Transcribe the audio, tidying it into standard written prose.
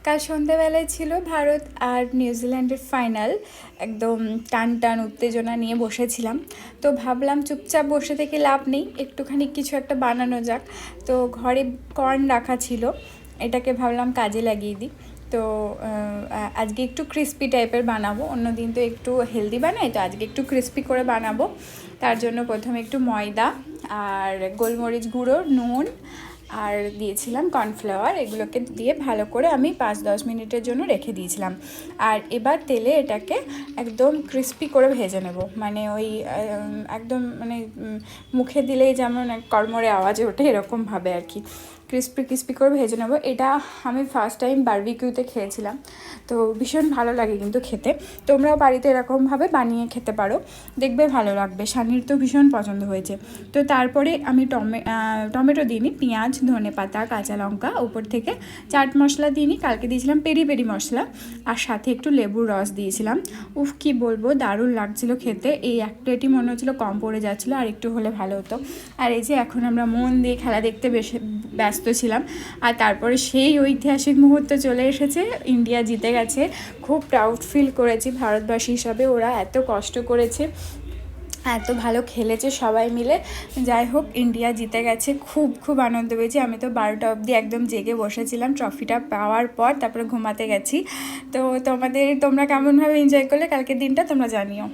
কাল সন্ধ্যাবেলায় ছিল ভারত আর নিউজিল্যান্ডের ফাইনাল। একদম টান টান উত্তেজনা নিয়ে বসেছিলাম। তো ভাবলাম চুপচাপ বসে থেকে লাভ নেই, একটুখানি কিছু একটা বানানো যাক। তো ঘরে কর্ন রাখা ছিল, এটাকে ভাবলাম কাজে লাগিয়ে দিই। তো আজকে একটু ক্রিস্পি টাইপের বানাবো, অন্যদিন তো একটু হেলদি বানাই, তো আজকে একটু ক্রিস্পি করে বানাবো। তার জন্য প্রথমে একটু ময়দা আর গোলমরিচ গুঁড়ো, নুন আর দিয়েছিলাম কর্নফ্লাওয়ার, এগুলোকে দিয়ে ভালো করে আমি 5-10 মিনিটের জন্য রেখে দিয়েছিলাম। আর এবার তেলে এটাকে একদম ক্রিস্পি করে ভেজে নেব, মানে ওই একদম মানে মুখে দিলেই যেমন কড়মড়ে আওয়াজ ওঠে এরকমভাবে আর কি ক্রিস্পি ক্রিস্পি করে ভেজে নেবো। এটা আমি ফার্স্ট টাইম বারবিকিউতে খেয়েছিলাম, তো ভীষণ ভালো লাগে কিন্তু খেতে। তোমরাও বাড়িতে এরকমভাবে বানিয়ে খেতে পারো, দেখবে ভালো লাগবে। শানির তো ভীষণ পছন্দ হয়েছে। তো তারপরে আমি টমেটো দিইনি, পেঁয়াজ, ধনেপাতা, কাঁচা লঙ্কা, উপর থেকে চাট মশলা দিইনি, কালকে দিয়েছিলাম পেরি পেরি মশলা, আর সাথে একটু লেবুর রস দিয়েছিলাম। উফ কী বলবো, দারুণ লাগছিলো খেতে। এই এক প্লেটই মনে হচ্ছিলো কম পড়ে যাচ্ছিলো, আর একটু হলে ভালো হতো। আর এই যে এখন আমরা মন দিয়ে খেলা দেখতে ব্যস্ত ছিলাম। আর তারপরে সেই ঐতিহাসিক মুহূর্ত চলে এসেছে, ইন্ডিয়া জিতে গেছে। খুব প্রাউড ফিল করেছি ভারতবাসী হিসাবে, ওরা এত কষ্ট করেছে, এত ভালো খেলেছে সবাই মিলে। যাই হোক, ইন্ডিয়া জিতে গেছে, খুব খুব আনন্দ পেয়েছি। আমি তো 12টা অবধি একদম জেগে বসেছিলাম ট্রফিটা পাওয়ার পর, তারপরে ঘুমাতে গেছি। তো তোমরা কেমনভাবে এনজয় করলে কালকের দিনটা তোমরা জানিও।